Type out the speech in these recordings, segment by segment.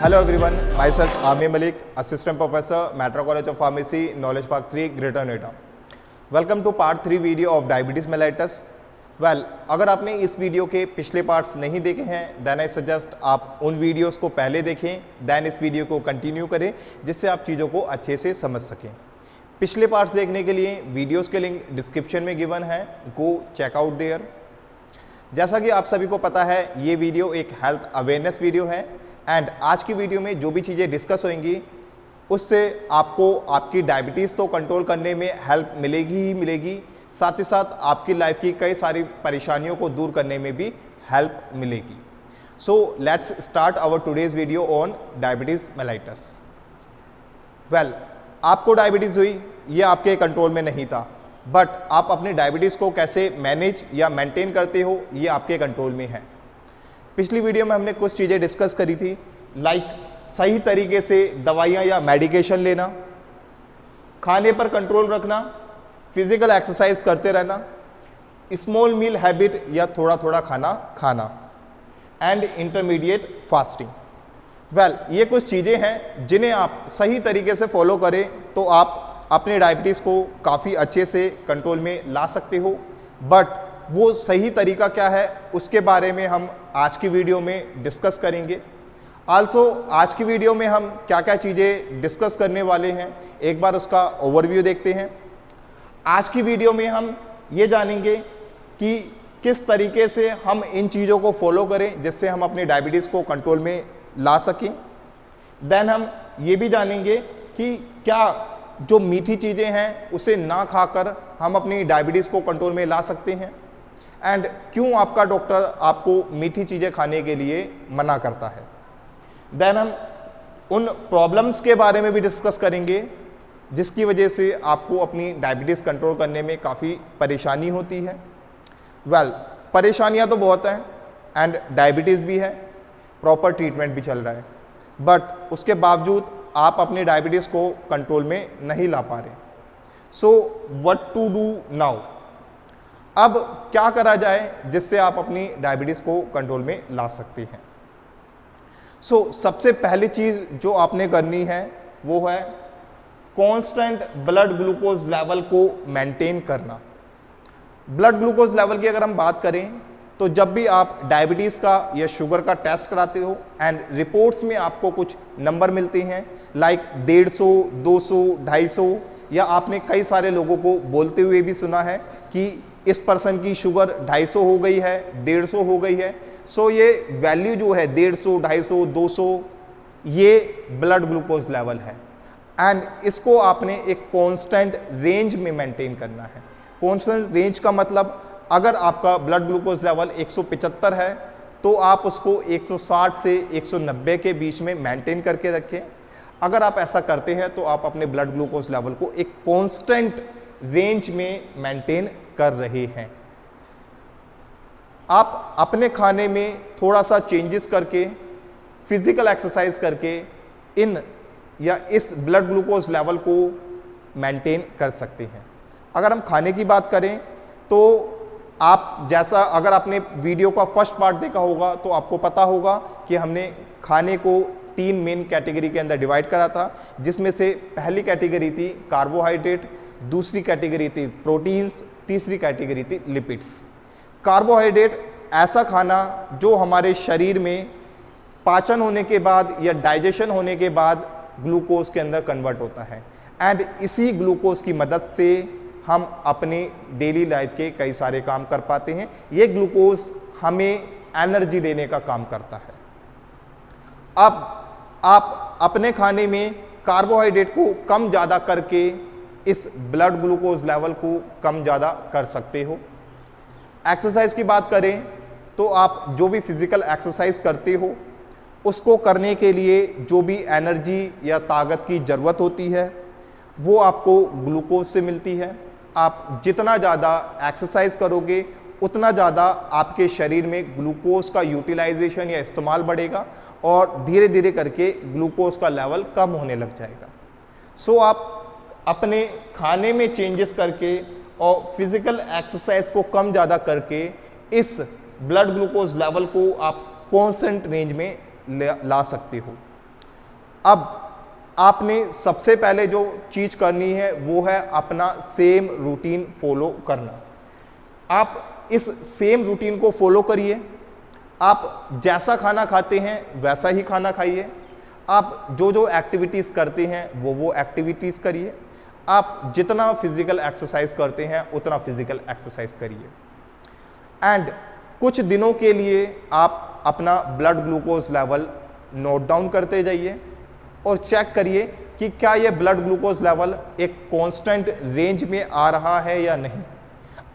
Hello everyone, myself Amir Malik, Assistant Professor, Matra College of Pharmacy, Knowledge Park 3, Greater Noida. Welcome to part 3 video of diabetes mellitus. अगर आपने इस video के पिछले parts नहीं देखे हैं देन आई सजेस्ट आप उन वीडियोस को पहले देखें, देन इस वीडियो को कंटिन्यू करें जिससे आप चीज़ों को अच्छे से समझ सकें। पिछले पार्ट्स देखने के लिए वीडियोस के लिंक डिस्क्रिप्शन में गिवन है, गो चेक आउट देयर। जैसा कि आप सभी को पता है ये वीडियो एक हेल्थ अवेयरनेस वीडियो है एंड आज की वीडियो में जो भी चीज़ें डिस्कस होंगी उससे आपको आपकी डायबिटीज़ तो कंट्रोल करने में हेल्प मिलेगी ही मिलेगी, साथ ही साथ आपकी लाइफ की कई सारी परेशानियों को दूर करने में भी हेल्प मिलेगी। So let's start our today's video on diabetes mellitus. आपको डायबिटीज़ हुई, ये आपके कंट्रोल में नहीं था, बट आप अपनी डायबिटीज़ को कैसे मैनेज या मेंटेन करते हो ये आपके कंट्रोल में है। पिछली वीडियो में हमने कुछ चीज़ें डिस्कस करी थी, लाइक सही तरीके से दवाइयाँ या मेडिकेशन लेना, खाने पर कंट्रोल रखना, फिजिकल एक्सरसाइज करते रहना, स्मॉल मील हैबिट या थोड़ा थोड़ा खाना खाना एंड इंटरमीडिएट फास्टिंग। ये कुछ चीज़ें हैं जिन्हें आप सही तरीके से फॉलो करें तो आप अपने डायबिटीज़ को काफ़ी अच्छे से कंट्रोल में ला सकते हो। बट वो सही तरीका क्या है उसके बारे में हम आज की वीडियो में डिस्कस करेंगे। आल्सो आज की वीडियो में हम क्या क्या चीज़ें डिस्कस करने वाले हैं एक बार उसका ओवरव्यू देखते हैं। आज की वीडियो में हम ये जानेंगे कि किस तरीके से हम इन चीज़ों को फॉलो करें जिससे हम अपनी डायबिटीज़ को कंट्रोल में ला सकें। देन हम ये भी जानेंगे कि क्या जो मीठी चीज़ें हैं उसे ना खाकर हम अपनी डायबिटीज़ को कंट्रोल में ला सकते हैं एंड क्यों आपका डॉक्टर आपको मीठी चीज़ें खाने के लिए मना करता है। देन हम उन प्रॉब्लम्स के बारे में भी डिस्कस करेंगे जिसकी वजह से आपको अपनी डायबिटीज़ कंट्रोल करने में काफ़ी परेशानी होती है। परेशानियां तो बहुत हैं एंड डायबिटीज़ भी है, प्रॉपर ट्रीटमेंट भी चल रहा है, बट उसके बावजूद आप अपनी डायबिटीज़ को कंट्रोल में नहीं ला पा रहे। So what to do now, अब क्या करा जाए जिससे आप अपनी डायबिटीज़ को कंट्रोल में ला सकते हैं। सबसे पहली चीज़ जो आपने करनी है वो है कांस्टेंट ब्लड ग्लूकोज लेवल को मेंटेन करना। ब्लड ग्लूकोज लेवल की अगर हम बात करें तो जब भी आप डायबिटीज़ का या शुगर का टेस्ट कराते हो एंड रिपोर्ट्स में आपको कुछ नंबर मिलते हैं लाइक 150, 200, 250 या आपने कई सारे लोगों को बोलते हुए भी सुना है कि इस पर्सन की शुगर 250 हो गई है, 150 हो गई है। ये वैल्यू जो है 150, 250, 200 ये ब्लड ग्लूकोज लेवल है एंड इसको आपने एक कांस्टेंट रेंज में मेंटेन करना है। कांस्टेंट रेंज का मतलब अगर आपका ब्लड ग्लूकोज लेवल 175 है तो आप उसको 160 से 190 के बीच में मेंटेन करके रखें। अगर आप ऐसा करते हैं तो आप अपने ब्लड ग्लूकोज लेवल को एक कांस्टेंट रेंज में मेंटेन कर रहे हैं। आप अपने खाने में थोड़ा सा चेंजेस करके, फिजिकल एक्सरसाइज करके इस ब्लड ग्लूकोज लेवल को मेंटेन कर सकते हैं। अगर हम खाने की बात करें तो आप जैसा अगर आपने वीडियो का फर्स्ट पार्ट देखा होगा तो आपको पता होगा कि हमने खाने को 3 मेन कैटेगरी के अंदर डिवाइड करा था, जिसमें से पहली कैटेगरी थी कार्बोहाइड्रेट, दूसरी कैटेगरी थी प्रोटीन्स, तीसरी कैटेगरी थी लिपिड्स। कार्बोहाइड्रेट ऐसा खाना जो हमारे शरीर में पाचन होने के बाद या डाइजेशन होने के बाद ग्लूकोज के अंदर कन्वर्ट होता है एंड इसी ग्लूकोज की मदद से हम अपनी डेली लाइफ के कई सारे काम कर पाते हैं। ये ग्लूकोज हमें एनर्जी देने का काम करता है। अब आप अपने खाने में कार्बोहाइड्रेट को कम ज़्यादा करके इस ब्लड ग्लूकोज लेवल को कम ज़्यादा कर सकते हो। एक्सरसाइज की बात करें तो आप जो भी फिजिकल एक्सरसाइज करते हो उसको करने के लिए जो भी एनर्जी या ताकत की ज़रूरत होती है वो आपको ग्लूकोज से मिलती है। आप जितना ज़्यादा एक्सरसाइज करोगे उतना ज़्यादा आपके शरीर में ग्लूकोज का यूटिलाइजेशन या इस्तेमाल बढ़ेगा और धीरे धीरे करके ग्लूकोज का लेवल कम होने लग जाएगा। आप अपने खाने में चेंजेस करके और फिजिकल एक्सरसाइज को कम ज़्यादा करके इस ब्लड ग्लूकोज लेवल को आप कांस्टेंट रेंज में ला सकते हो। अब आपने सबसे पहले जो चीज़ करनी है वो है अपना सेम रूटीन फॉलो करना। आप इस सेम रूटीन को फॉलो करिए। आप जैसा खाना खाते हैं वैसा ही खाना खाइए। आप जो जो एक्टिविटीज़ करते हैं वो एक्टिविटीज़ करिए। आप जितना फिजिकल एक्सरसाइज करते हैं उतना फिजिकल एक्सरसाइज करिए। एंड कुछ दिनों के लिए आप अपना blood glucose level note down करते जाइए और चेक करिए कि क्या ये ब्लड ग्लूकोज लेवल एक कांस्टेंट रेंज में आ रहा है या नहीं।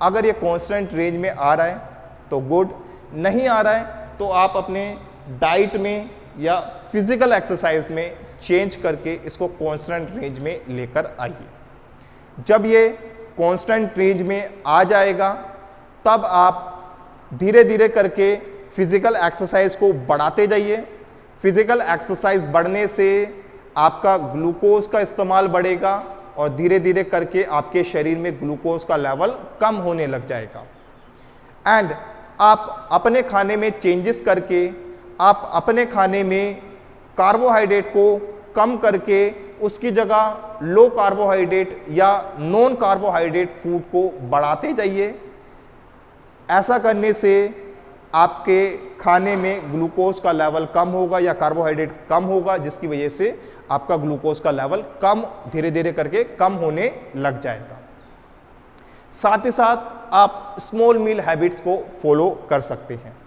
अगर ये कांस्टेंट रेंज में आ रहा है तो गुड, नहीं आ रहा है तो आप अपने डाइट में या फिजिकल एक्सरसाइज में चेंज करके इसको कांस्टेंट रेंज में लेकर आइए। जब ये कांस्टेंट रेंज में आ जाएगा तब आप धीरे धीरे करके फिजिकल एक्सरसाइज को बढ़ाते जाइए। फिजिकल एक्सरसाइज बढ़ने से आपका ग्लूकोज का इस्तेमाल बढ़ेगा और धीरे धीरे करके आपके शरीर में ग्लूकोज का लेवल कम होने लग जाएगा। एंड आप अपने खाने में चेंजेस करके आप अपने खाने में कार्बोहाइड्रेट को कम करके उसकी जगह लो कार्बोहाइड्रेट या नॉन कार्बोहाइड्रेट फूड को बढ़ाते जाइए। ऐसा करने से आपके खाने में ग्लूकोज का लेवल कम होगा या कार्बोहाइड्रेट कम होगा, जिसकी वजह से आपका ग्लूकोज का लेवल कम धीरे धीरे करके कम होने लग जाएगा। साथ ही साथ आप स्मॉल मील हैबिट्स को फॉलो कर सकते हैं।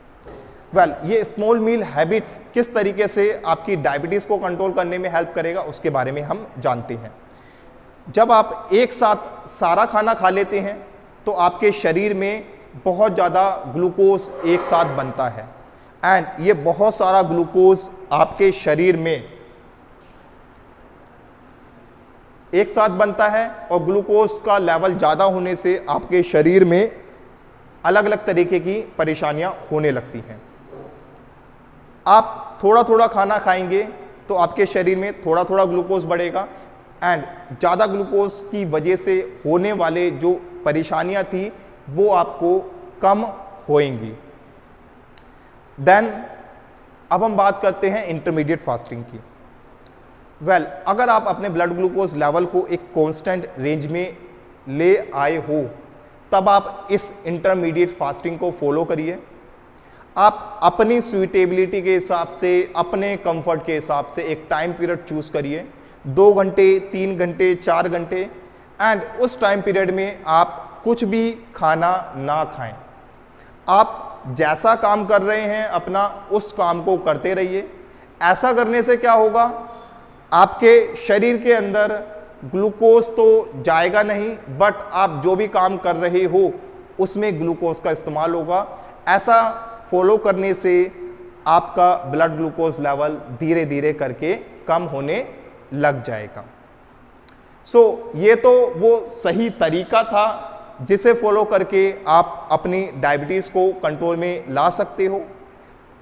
ये स्मॉल मील हैबिट्स किस तरीके से आपकी डायबिटीज़ को कंट्रोल करने में हेल्प करेगा उसके बारे में हम जानते हैं। जब आप एक साथ सारा खाना खा लेते हैं तो आपके शरीर में बहुत ज़्यादा ग्लूकोज एक साथ बनता है। एंड ये बहुत सारा ग्लूकोज आपके शरीर में एक साथ बनता है और ग्लूकोज का लेवल ज़्यादा होने से आपके शरीर में अलग अलग तरीके की परेशानियां होने लगती हैं। आप थोड़ा थोड़ा खाना खाएंगे तो आपके शरीर में थोड़ा थोड़ा ग्लूकोज बढ़ेगा एंड ज़्यादा ग्लूकोज की वजह से होने वाले जो परेशानियां थी वो आपको कम होएंगी। देन अब हम बात करते हैं इंटरमीडिएट फास्टिंग की। अगर आप अपने ब्लड ग्लूकोज लेवल को एक कांस्टेंट रेंज में ले आए हो तब आप इस इंटरमीडिएट फास्टिंग को फॉलो करिए। आप अपनी सुइटेबिलिटी के हिसाब से, अपने कंफर्ट के हिसाब से एक टाइम पीरियड चूज करिए, 2 घंटे, 3 घंटे, 4 घंटे। एंड उस टाइम पीरियड में आप कुछ भी खाना ना खाएं। आप जैसा काम कर रहे हैं अपना उस काम को करते रहिए। ऐसा करने से क्या होगा, आपके शरीर के अंदर ग्लूकोज तो जाएगा नहीं बट आप जो भी काम कर रहे हो उसमें ग्लूकोज का इस्तेमाल होगा। ऐसा फॉलो करने से आपका ब्लड ग्लूकोज लेवल धीरे धीरे करके कम होने लग जाएगा। ये तो वो सही तरीका था जिसे फॉलो करके आप अपनी डायबिटीज़ को कंट्रोल में ला सकते हो।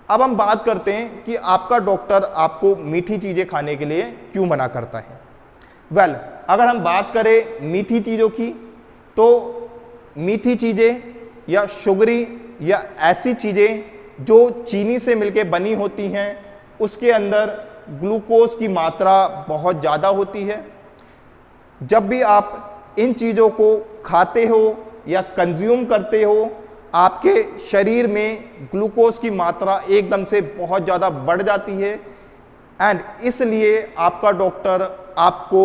अब हम बात करते हैं कि आपका डॉक्टर आपको मीठी चीज़ें खाने के लिए क्यों मना करता है। अगर हम बात करें मीठी चीज़ों की तो मीठी चीज़ें या शुगरी या ऐसी चीज़ें जो चीनी से मिलके बनी होती हैं उसके अंदर ग्लूकोज की मात्रा बहुत ज़्यादा होती है। जब भी आप इन चीज़ों को खाते हो या कंज्यूम करते हो आपके शरीर में ग्लूकोज की मात्रा एकदम से बहुत ज़्यादा बढ़ जाती है एंड इसलिए आपका डॉक्टर आपको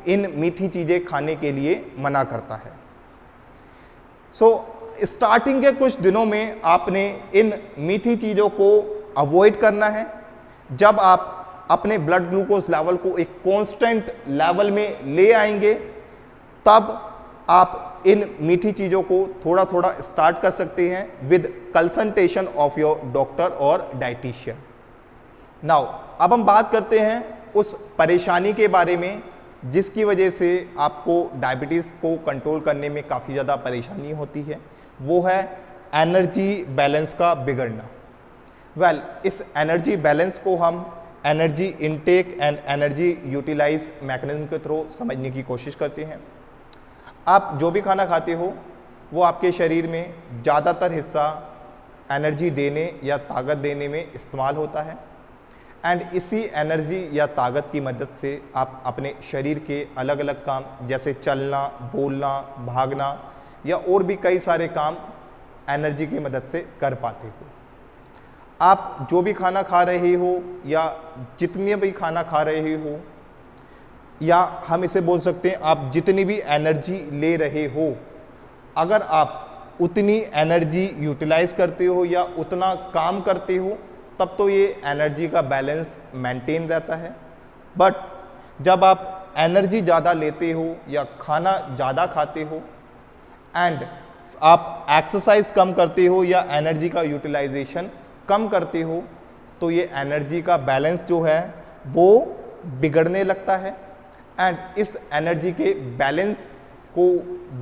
इन मीठी चीज़ें खाने के लिए मना करता है। स्टार्टिंग के कुछ दिनों में आपने इन मीठी चीज़ों को अवॉइड करना है। जब आप अपने ब्लड ग्लूकोज लेवल को एक कांस्टेंट लेवल में ले आएंगे तब आप इन मीठी चीज़ों को थोड़ा थोड़ा स्टार्ट कर सकते हैं with consultation of your doctor और डाइटिशियन। नाउ अब हम बात करते हैं उस परेशानी के बारे में जिसकी वजह से आपको डायबिटीज़ को कंट्रोल करने में काफ़ी ज़्यादा परेशानी होती है, वो है एनर्जी बैलेंस का बिगड़ना। इस एनर्जी बैलेंस को हम energy intake and energy utilize mechanism के थ्रू समझने की कोशिश करते हैं। आप जो भी खाना खाते हो वो आपके शरीर में ज़्यादातर हिस्सा एनर्जी देने या ताकत देने में इस्तेमाल होता है एंड इसी एनर्जी या ताकत की मदद से आप अपने शरीर के अलग अलग काम जैसे चलना, बोलना, भागना या और भी कई सारे काम एनर्जी की मदद से कर पाते हो। आप जो भी खाना खा रहे हो या जितने भी खाना खा रहे हो, या हम इसे बोल सकते हैं आप जितनी भी एनर्जी ले रहे हो, अगर आप उतनी एनर्जी यूटिलाइज करते हो या उतना काम करते हो, तब तो ये एनर्जी का बैलेंस मेंटेन रहता है। बट जब आप एनर्जी ज़्यादा लेते हो या खाना ज़्यादा खाते हो एंड आप एक्सरसाइज कम करते हो या एनर्जी का यूटिलाइजेशन कम करते हो, तो ये एनर्जी का बैलेंस जो है वो बिगड़ने लगता है। एंड इस एनर्जी के बैलेंस को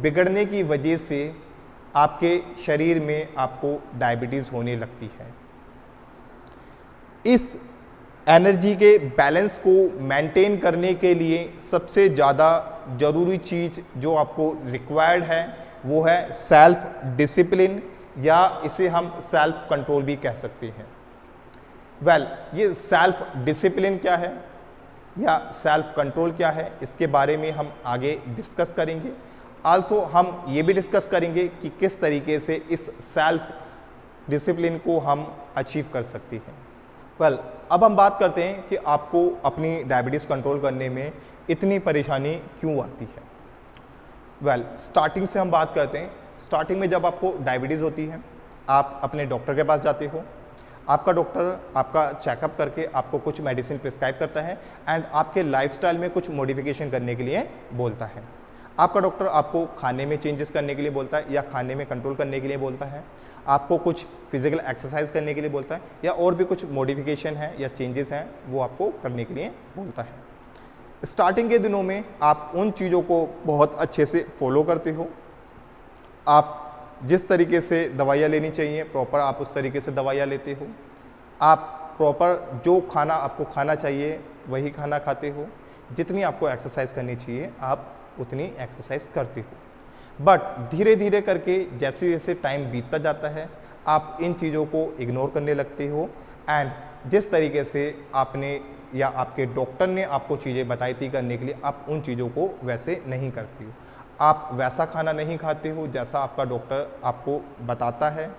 बिगड़ने की वजह से आपके शरीर में आपको डायबिटीज़ होने लगती है। इस एनर्जी के बैलेंस को मेंटेन करने के लिए सबसे ज़्यादा ज़रूरी चीज़ जो आपको रिक्वायर्ड है वो है सेल्फ डिसिप्लिन, या इसे हम सेल्फ कंट्रोल भी कह सकते हैं। वेल, ये सेल्फ डिसिप्लिन क्या है या सेल्फ कंट्रोल क्या है, इसके बारे में हम आगे डिस्कस करेंगे। आल्सो हम ये भी डिस्कस करेंगे कि किस तरीके से इस सेल्फ डिसिप्लिन को हम अचीव कर सकते हैं। वेल, अब हम बात करते हैं कि आपको अपनी डायबिटीज़ कंट्रोल करने में इतनी परेशानी क्यों आती है। वेल, स्टार्टिंग से हम बात करते हैं। स्टार्टिंग में जब आपको डायबिटीज़ होती है, आप अपने डॉक्टर के पास जाते हो, आपका डॉक्टर आपका चेकअप करके आपको कुछ मेडिसिन प्रिस्क्राइब करता है एंड आपके लाइफस्टाइल में कुछ मॉडिफिकेशन करने के लिए बोलता है। आपका डॉक्टर आपको खाने में चेंजेस करने के लिए बोलता है या खाने में कंट्रोल करने के लिए बोलता है, आपको कुछ फिजिकल एक्सरसाइज करने के लिए बोलता है, या और भी कुछ मॉडिफिकेशन है या चेंजेस हैं वो आपको करने के लिए बोलता है। स्टार्टिंग के दिनों में आप उन चीज़ों को बहुत अच्छे से फॉलो करते हो। आप जिस तरीके से दवाइयाँ लेनी चाहिए प्रॉपर आप उस तरीके से दवाइयाँ लेते हो। आप प्रॉपर जो खाना आपको खाना चाहिए वही खाना खाते हो। जितनी आपको एक्सरसाइज करनी चाहिए आप उतनी एक्सरसाइज करते हो। बट धीरे धीरे करके जैसे जैसे टाइम बीतता जाता है आप इन चीज़ों को इग्नोर करने लगते हो एंड जिस तरीके से आपने या आपके डॉक्टर ने आपको चीज़ें बताई थी करने के लिए आप उन चीज़ों को वैसे नहीं करते हो। आप वैसा खाना नहीं खाते हो जैसा आपका डॉक्टर आपको बताता है।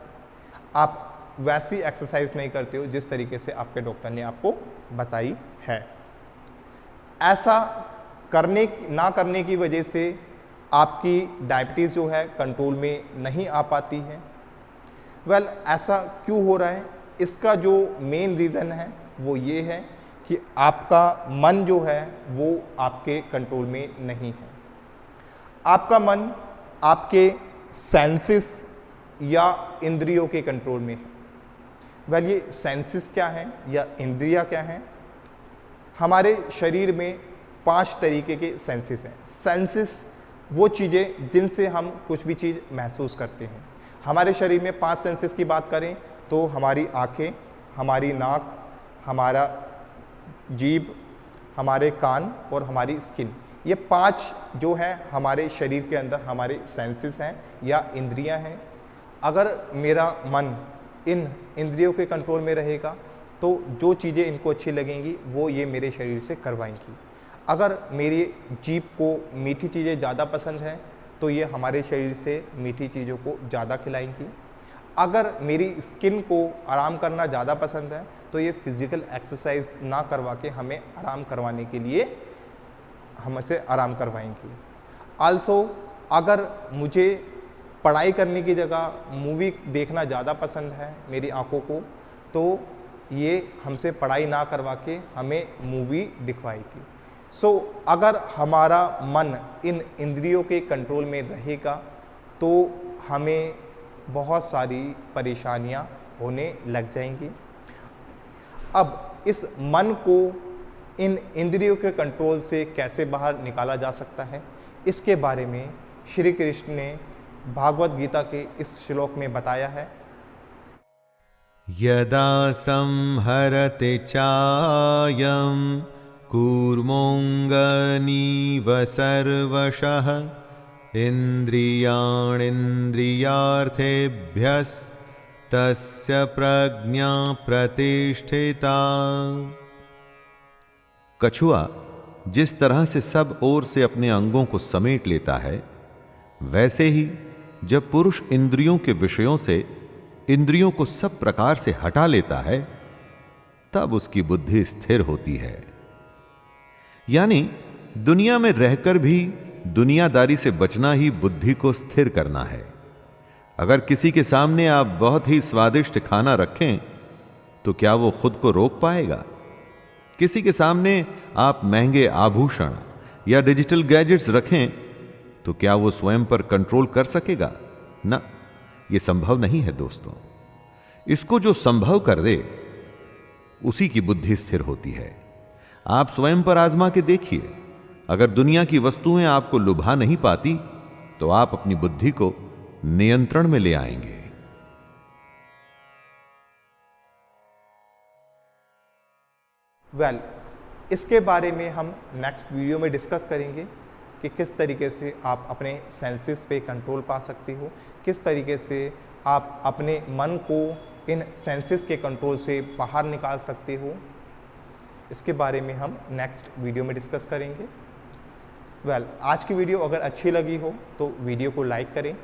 आप वैसी एक्सरसाइज नहीं करते हो जिस तरीके से आपके डॉक्टर ने आपको बताई है। ऐसा ना करने की वजह से आपकी डायबिटीज़ जो है कंट्रोल में नहीं आ पाती है। वेल, ऐसा क्यों हो रहा है? इसका जो मेन रीज़न है वो ये है कि आपका मन जो है वो आपके कंट्रोल में नहीं है। आपका मन आपके सेंसेस या इंद्रियों के कंट्रोल में है। वेल, ये सेंसेस क्या हैं या इंद्रियां क्या हैं? हमारे शरीर में 5 तरीके के सेंसेस हैं। सेंसेस वो चीज़ें जिनसे हम कुछ भी चीज़ महसूस करते हैं। हमारे शरीर में 5 सेंसेस की बात करें तो हमारी आँखें, हमारी नाक, हमारा जीभ, हमारे कान और हमारी स्किन, ये 5 जो है हमारे शरीर के अंदर हमारे सेंसेस हैं या इंद्रियां हैं। अगर मेरा मन इन इंद्रियों के कंट्रोल में रहेगा तो जो चीज़ें इनको अच्छी लगेंगी वो ये मेरे शरीर से करवाएंगी। अगर मेरी जीभ को मीठी चीज़ें ज़्यादा पसंद हैं तो ये हमारे शरीर से मीठी चीज़ों को ज़्यादा खिलाएंगी। अगर मेरी स्किन को आराम करना ज़्यादा पसंद है तो ये फिज़िकल एक्सरसाइज ना करवा के हमें आराम करवाने के लिए हमसे आराम करवाएंगी। आल्सो अगर मुझे पढ़ाई करने की जगह मूवी देखना ज़्यादा पसंद है मेरी आंखों को, तो ये हमसे पढ़ाई ना करवा के हमें मूवी दिखवाएगी। सो अगर हमारा मन इन इंद्रियों के कंट्रोल में रहेगा तो हमें बहुत सारी परेशानियां होने लग जाएंगी। अब इस मन को इन इंद्रियों के कंट्रोल से कैसे बाहर निकाला जा सकता है, इसके बारे में श्री कृष्ण ने भागवत गीता के इस श्लोक में बताया है। यदा संहरते चायं कूर्मोऽङ्गनीव सर्वशः इन्द्रियाणीन्द्रियार्थेभ्यस्तस्य प्रज्ञा प्रतिष्ठिता। कछुआ जिस तरह से सब ओर से अपने अंगों को समेट लेता है, वैसे ही जब पुरुष इंद्रियों के विषयों से इंद्रियों को सब प्रकार से हटा लेता है, तब उसकी बुद्धि स्थिर होती है। यानी दुनिया में रहकर भी दुनियादारी से बचना ही बुद्धि को स्थिर करना है। अगर किसी के सामने आप बहुत ही स्वादिष्ट खाना रखें तो क्या वो खुद को रोक पाएगा? किसी के सामने आप महंगे आभूषण या डिजिटल गैजेट्स रखें तो क्या वो स्वयं पर कंट्रोल कर सकेगा? ना, ये संभव नहीं है दोस्तों। इसको जो संभव कर दे उसी की बुद्धि स्थिर होती है। आप स्वयं पर आजमा के देखिए, अगर दुनिया की वस्तुएं आपको लुभा नहीं पाती तो आप अपनी बुद्धि को नियंत्रण में ले आएंगे। इसके बारे में हम नेक्स्ट वीडियो में डिस्कस करेंगे कि किस तरीके से आप अपने सेंसेस पे कंट्रोल पा सकते हो, किस तरीके से आप अपने मन को इन सेंसेस के कंट्रोल से बाहर निकाल सकते हो। इसके बारे में हम नेक्स्ट वीडियो में डिस्कस करेंगे। आज की वीडियो अगर अच्छी लगी हो तो वीडियो को लाइक करें,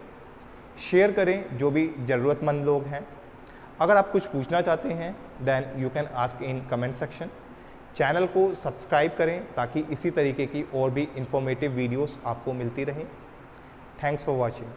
शेयर करें जो भी ज़रूरतमंद लोग हैं। अगर आप कुछ पूछना चाहते हैं then you can ask in comment section. Channel को सब्सक्राइब करें ताकि इसी तरीके की और भी इंफॉर्मेटिव वीडियोस आपको मिलती रहें। Thanks for watching.